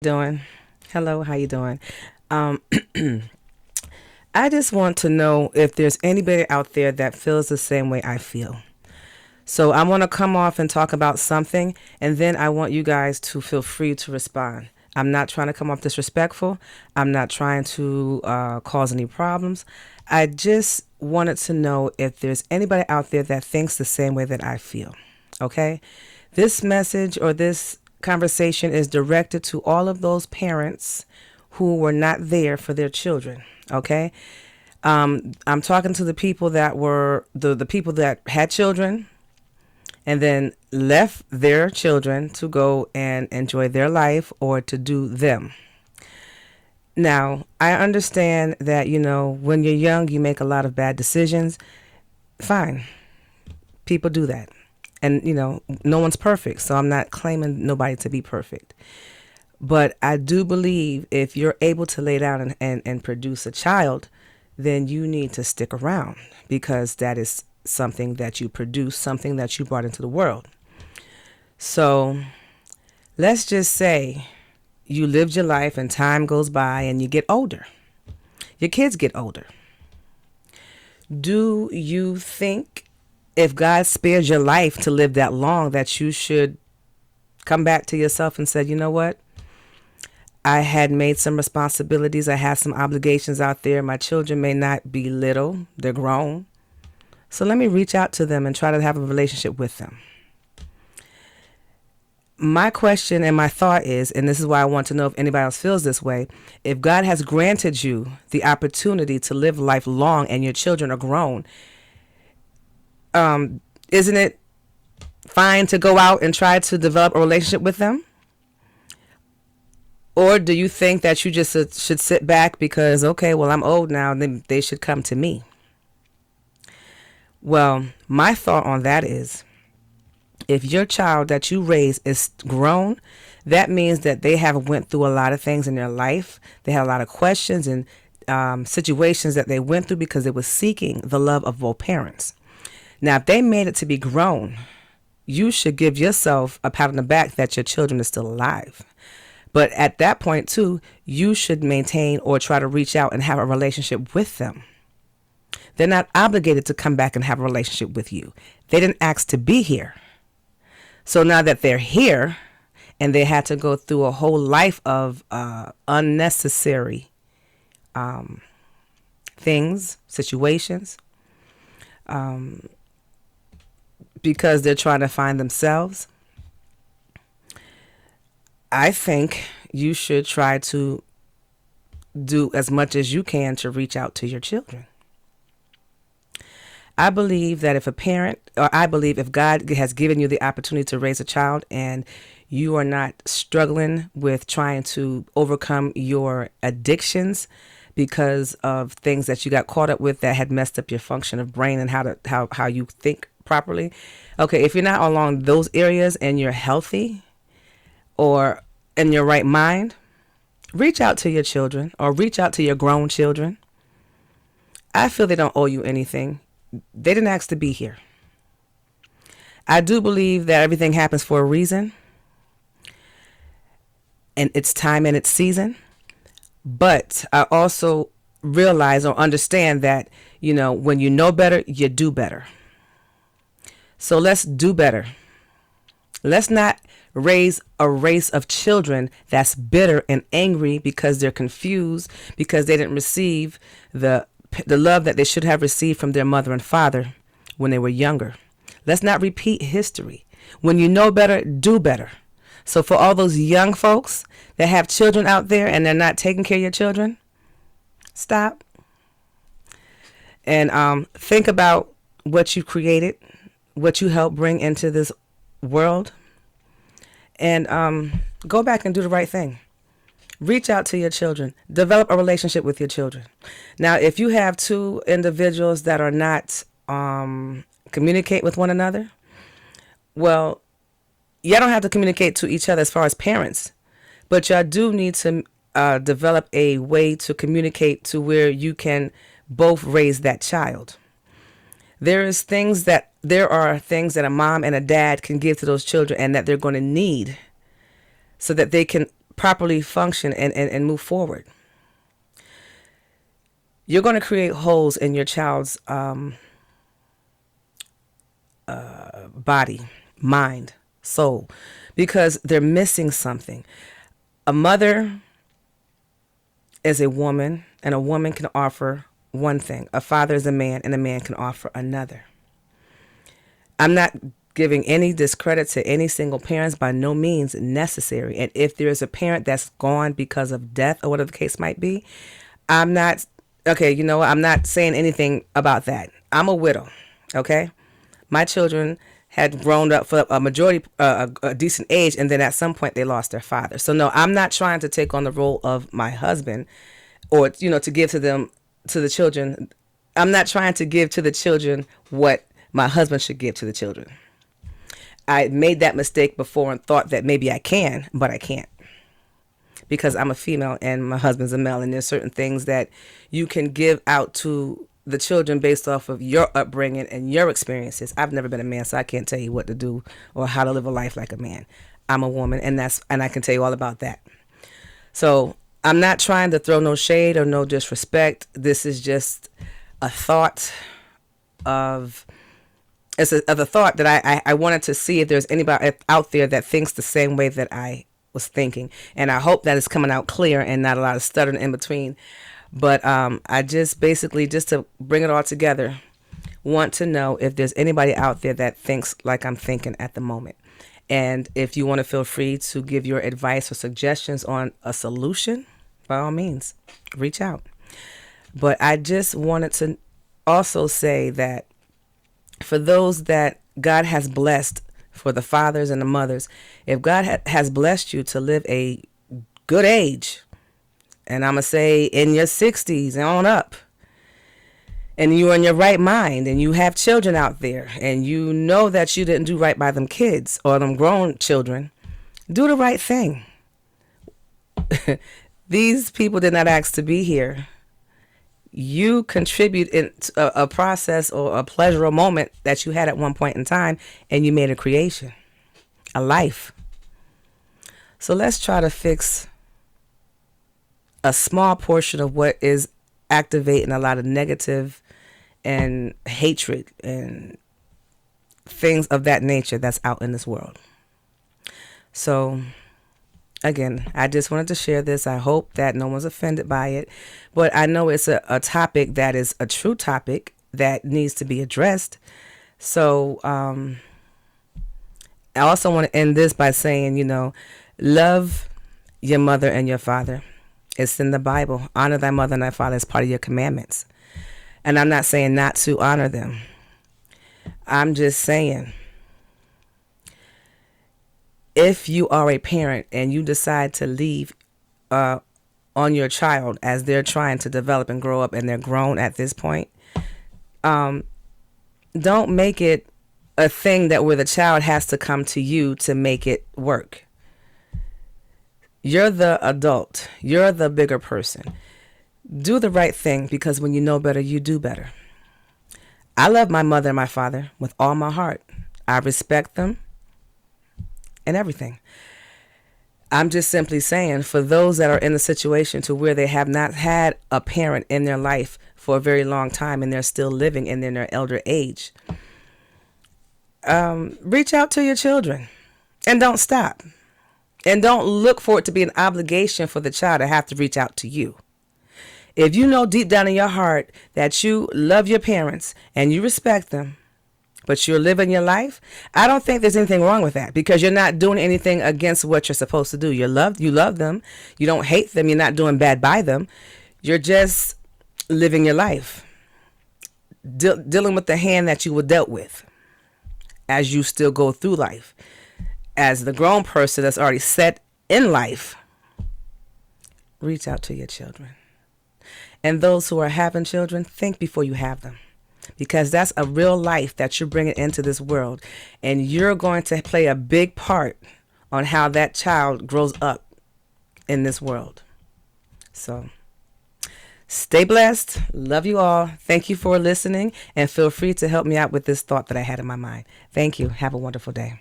Doing? Hello, how you doing? Um, I just want to know if there's anybody out there that feels the same way I feel. So I want to come off and talk about something, and then I want you guys to feel free to respond. I'm not trying to come off disrespectful. I'm not trying to cause any problems. I just wanted to know if there's anybody out there that thinks the same way that I feel. Okay? This message or this conversation is directed to all of those parents who were not there for their children. Okay? I'm talking to the people that were the people that had children and then left their children to go and enjoy their life or to do them. Now, I understand that, when you're young, you make a lot of bad decisions. Fine. People do that. And, no one's perfect. So I'm not claiming nobody to be perfect. But I do believe if you're able to lay down and produce a child, then you need to stick around because that is something that you produce, something that you brought into the world. So let's just say you lived your life and time goes by and you get older. Your kids get older. Do you think if God spares your life to live that long that you should come back to yourself and say, you know what? I had made some responsibilities. I have some obligations out there. My children may not be little. They're grown. So let me reach out to them and try to have a relationship with them. My question and my thought is, and this is why I want to know if anybody else feels this way, if God has granted you the opportunity to live life long and your children are grown, isn't it fine to go out and try to develop a relationship with them? Or do you think that you just should sit back because, okay, well, I'm old now, then they should come to me? Well, my thought on that is, if your child that you raise is grown, that means that they have went through a lot of things in their life. They had a lot of questions and situations that they went through because they were seeking the love of both parents. Now, if they made it to be grown, you should give yourself a pat on the back that your children are still alive. But at that point, too, you should maintain or try to reach out and have a relationship with them. They're not obligated to come back and have a relationship with you. They didn't ask to be here. So now that they're here and they had to go through a whole life of unnecessary things, situations, because they're trying to find themselves, I think you should try to do as much as you can to reach out to your children. I believe that I believe if God has given you the opportunity to raise a child and you are not struggling with trying to overcome your addictions because of things that you got caught up with that had messed up your function of brain and how you think properly. Okay, if you're not along those areas and you're healthy or in your right mind, reach out to your children or reach out to your grown children. I feel they don't owe you anything. They didn't ask to be here. I do believe that everything happens for a reason and it's time and it's season. But I also realize or understand that, when you know better, you do better. So let's do better. Let's not raise a race of children that's bitter and angry because they're confused, because they didn't receive the love that they should have received from their mother and father when they were younger. Let's not repeat history. When you know better, do better. So for all those young folks that have children out there and they're not taking care of your children, stop and think about what you created, what you helped bring into this world, and go back and do the right thing. Reach out to your children. Develop a relationship with your children. Now, if you have two individuals that are not communicate with one another, well, y'all don't have to communicate to each other as far as parents, but y'all do need to develop a way to communicate to where you can both raise that child. There are things that a mom and a dad can give to those children and that they're going to need so that they can properly function and move forward. You're going to create holes in your child's body, mind, soul, because they're missing something. A mother is a woman, and a woman can offer one thing. A father is a man, and a man can offer another. I'm not giving any discredit to any single parents, by no means necessary. And if there is a parent that's gone because of death or whatever the case might be, I'm not, okay, you know what? I'm not saying anything about that. I'm a widow, okay? My children had grown up for a majority, a decent age, and then at some point they lost their father. So no, I'm not trying to take on the role of my husband, or, you know, to give to them, to the children. I'm not trying to give to the children what my husband should give to the children. I made that mistake before and thought that maybe I can, but I can't, because I'm a female and my husband's a male, and there's certain things that you can give out to the children based off of your upbringing and your experiences. I've never been a man, so I can't tell you what to do or how to live a life like a man. I'm a woman, and I can tell you all about that. So I'm not trying to throw no shade or no disrespect. This is just a thought of the thought that I wanted to see if there's anybody out there that thinks the same way that I was thinking. And I hope that it's coming out clear and not a lot of stuttering in between. But I just basically, just to bring it all together, want to know if there's anybody out there that thinks like I'm thinking at the moment. And if you want to, feel free to give your advice or suggestions on a solution, by all means, reach out. But I just wanted to also say that for those that God has blessed, for the fathers and the mothers, if God has blessed you to live a good age, and I'm going to say in your 60s and on up, and you're in your right mind, and you have children out there, and you know that you didn't do right by them kids or them grown children, do the right thing. These people did not ask to be here. You contribute in a process or a pleasure or moment that you had at one point in time, and you made a creation, a life. So let's try to fix a small portion of what is activating a lot of negative and hatred and things of that nature that's out in this world. So again, I just wanted to share this. I hope that no one's offended by it, but I know it's a topic that is a true topic that needs to be addressed. So I also want to end this by saying, love your mother and your father. It's in the Bible. Honor thy mother and thy father as part of your commandments. And I'm not saying not to honor them. I'm just saying, if you are a parent and you decide to leave on your child as they're trying to develop and grow up, and they're grown at this point, don't make it a thing that where the child has to come to you to make it work. You're the adult. You're the bigger person. Do the right thing, because when you know better, you do better. I love my mother and my father with all my heart. I respect them and everything. I'm just simply saying, for those that are in the situation to where they have not had a parent in their life for a very long time, and they're still living and in their elder age, reach out to your children, and don't stop. And don't look for it to be an obligation for the child to have to reach out to you. If you know deep down in your heart that you love your parents and you respect them, but you're living your life, I don't think there's anything wrong with that, because you're not doing anything against what you're supposed to do. You love them. You don't hate them. You're not doing bad by them. You're just living your life, dealing with the hand that you were dealt with as you still go through life. As the grown person that's already set in life, reach out to your children. And those who are having children, think before you have them, because that's a real life that you're bringing into this world, and you're going to play a big part on how that child grows up in this world. So stay blessed. Love you all. Thank you for listening, and feel free to help me out with this thought that I had in my mind. Thank you. Have a wonderful day.